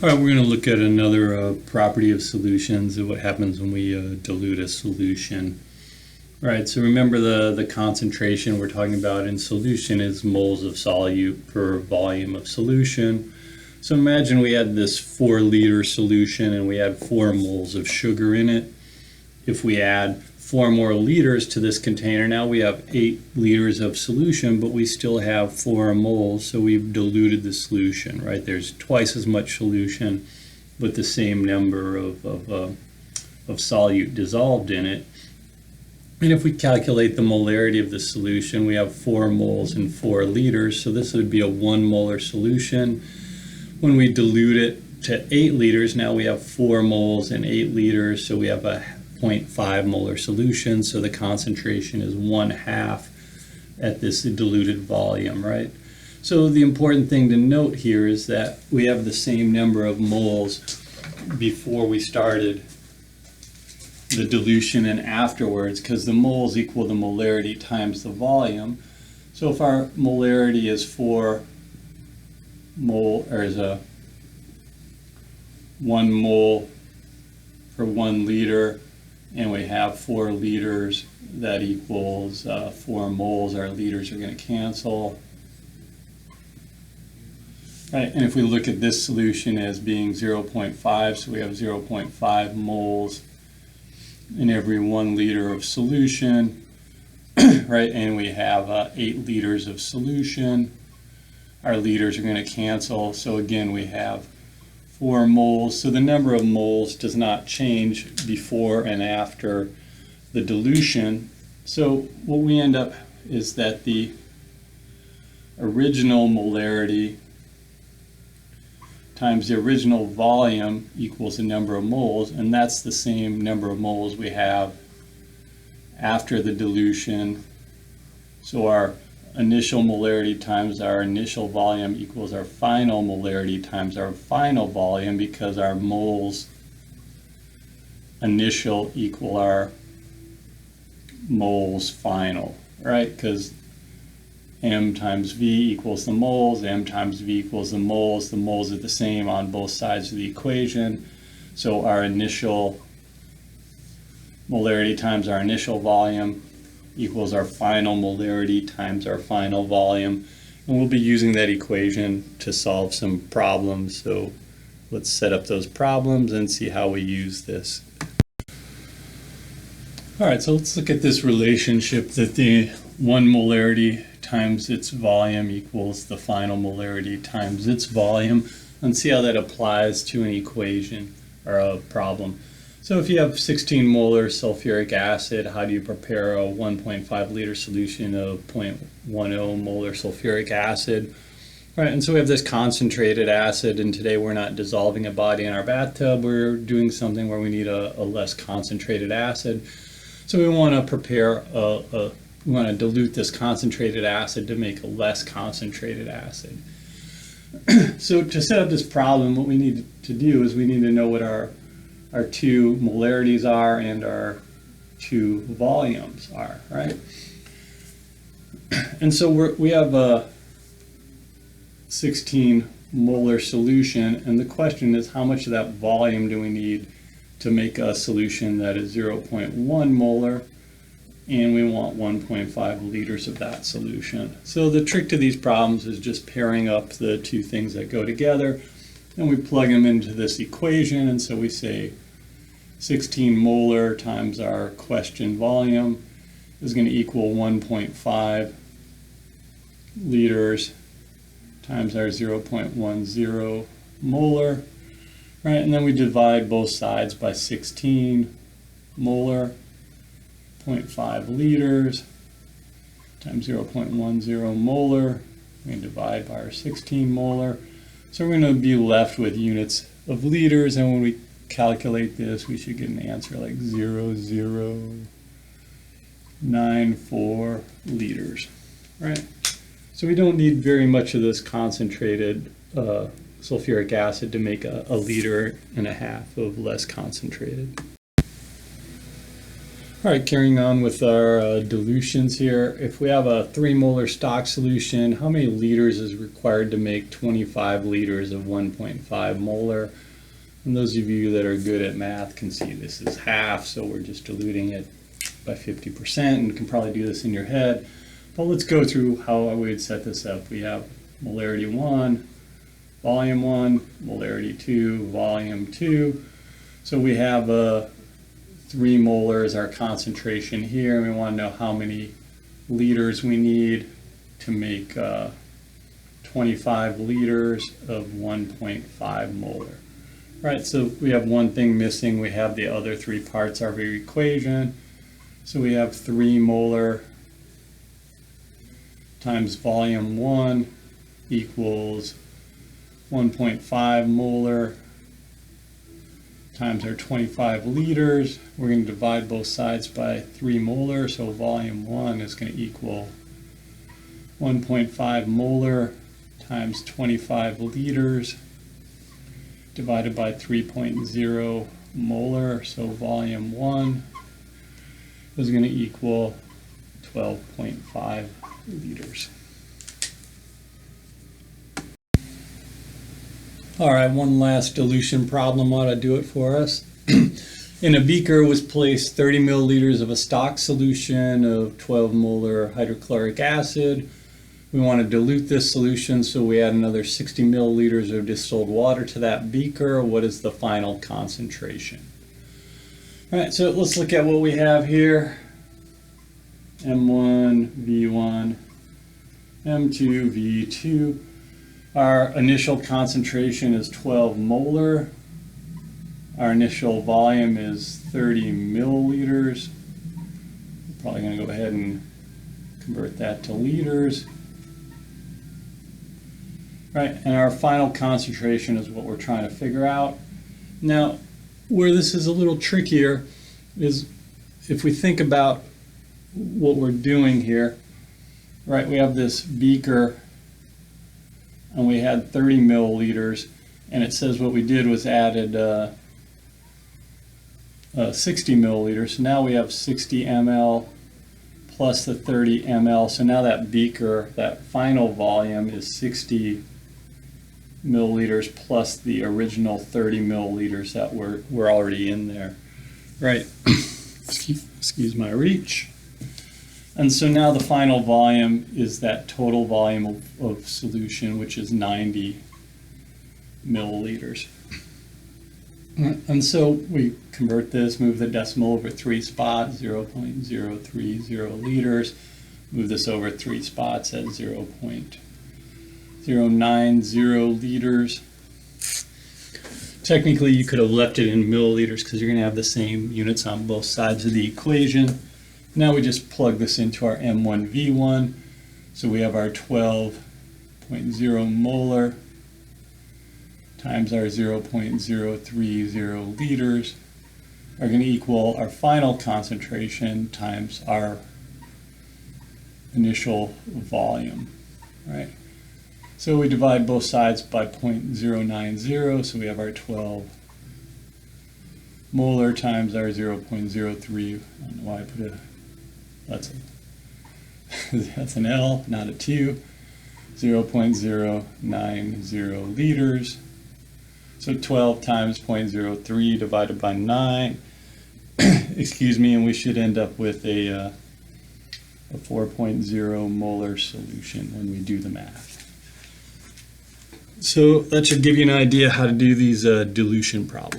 All right, we're going to look at another property of solutions and what happens when we dilute a solution. All right, so remember the concentration we're talking about in solution is moles of solute per volume of solution. So imagine we had this 4-liter solution and we had 4 moles of sugar in it. If we add 4 more liters to this container, now we have 8 liters of solution, but we still have 4 moles, so we've diluted the solution, right? There's twice as much solution with the same number of solute dissolved in it. And if we calculate the molarity of the solution, we have 4 moles and 4 liters, so this would be a 1 molar solution. When we dilute it to 8 liters, now we have 4 moles and 8 liters, so we have a 0.5 molar solution, so the concentration is 1/2 at this diluted volume, right? So the important thing to note here is that we have the same number of moles before we started the dilution and afterwards, because the moles equal the molarity times the volume. So if our molarity is 4 mole, or is a 1 mole per 1 liter, and we have 4 liters, that equals 4 moles. Our liters are going to cancel. Right, and if we look at this solution as being 0.5, so we have 0.5 moles in every 1 liter of solution, right, and we have 8 liters of solution. Our liters are going to cancel, so again we have 4 moles. So the number of moles does not change before and after the dilution. So what we end up is that the original molarity times the original volume equals the number of moles, and that's the same number of moles we have after the dilution. So our initial molarity times our initial volume equals our final molarity times our final volume, because our moles initial equal our moles final, right? Because M times V equals the moles, M times V equals the moles. The moles are the same on both sides of the equation. So our initial molarity times our initial volume equals our final molarity times our final volume. And we'll be using that equation to solve some problems. So let's set up those problems and see how we use this. All right, so let's look at this relationship that the 1 molarity times its volume equals the final molarity times its volume, and see how that applies to an equation or a problem. So if you have 16 molar sulfuric acid, how do you prepare a 1.5 liter solution of 0.10 molar sulfuric acid? All right, and so we have this concentrated acid, and today we're not dissolving a body in our bathtub. We're doing something where we need a less concentrated acid. So we want to prepare we want to dilute this concentrated acid to make a less concentrated acid. So to set up this problem, what we need to do is we need to know what our 2 molarities are and our 2 volumes are, right? And so we have a 16 molar solution, and the question is, how much of that volume do we need to make a solution that is 0.1 molar, and we want 1.5 liters of that solution. So the trick to these problems is just pairing up the 2 things that go together, and we plug them into this equation, and so we say 16 molar times our question volume is going to equal 1.5 liters times our 0.10 molar, right? And then we divide both sides by 16 molar, 0.5 liters times 0.10 molar. We can divide by our 16 molar. So we're going to be left with units of liters, and when we calculate this, we should get an answer like 0.0094 liters, right? So we don't need very much of this concentrated sulfuric acid to make a liter and a half of less concentrated. All right, carrying on with our dilutions here. If we have a 3 molar stock solution, how many liters is required to make 25 liters of 1.5 molar? And those of you that are good at math can see this is half, so we're just diluting it by 50%, and you can probably do this in your head. But let's go through how we would set this up. We have molarity 1, volume 1, molarity 2, volume 2. So we have 3 molar is our concentration here, and we want to know how many liters we need to make 25 liters of 1.5 molar. Right, so we have one thing missing. We have the other 3 parts of our equation. So we have 3 molar times volume 1 equals 1.5 molar times our 25 liters. We're going to divide both sides by 3 molar, so volume 1 is going to equal 1.5 molar times 25 liters divided by 3.0 molar, so volume 1 is going to equal 12.5 liters. All right, one last dilution problem ought to do it for us. In a beaker was placed 30 milliliters of a stock solution of 12 molar hydrochloric acid. We want to dilute this solution, so we add another 60 milliliters of distilled water to that beaker. What is the final concentration? All right, so let's look at what we have here. M1, V1, M2, V2. Our initial concentration is 12 molar. Our initial volume is 30 milliliters. We're probably going to go ahead and convert that to liters. Right, and our final concentration is what we're trying to figure out. Now, where this is a little trickier is if we think about what we're doing here. Right, we have this beaker and we had 30 milliliters, and it says what we did was added 60 milliliters. So now we have 60 ml plus the 30 ml. So now that beaker, that final volume is 60 milliliters plus the original 30 milliliters that were already in there. Right, excuse my reach. And so now the final volume is that total volume of solution, which is 90 milliliters. And so we convert this, move the decimal over 3 spots, 0.030 liters. Move this over 3 spots at 0.090 liters. Technically, you could have left it in milliliters because you're going to have the same units on both sides of the equation. Now we just plug this into our M1, V1. So we have our 12.0 molar times our 0.030 liters are going to equal our final concentration times our initial volume, right? So we divide both sides by 0.090, so we have our 12 molar times our 0.03. I don't know why I put that's an L, not a 2. 0.090 liters. So 12 times 0.03 divided by 9. Excuse me, and we should end up with a 4.0 molar solution when we do the math. So that should give you an idea how to do these dilution problems.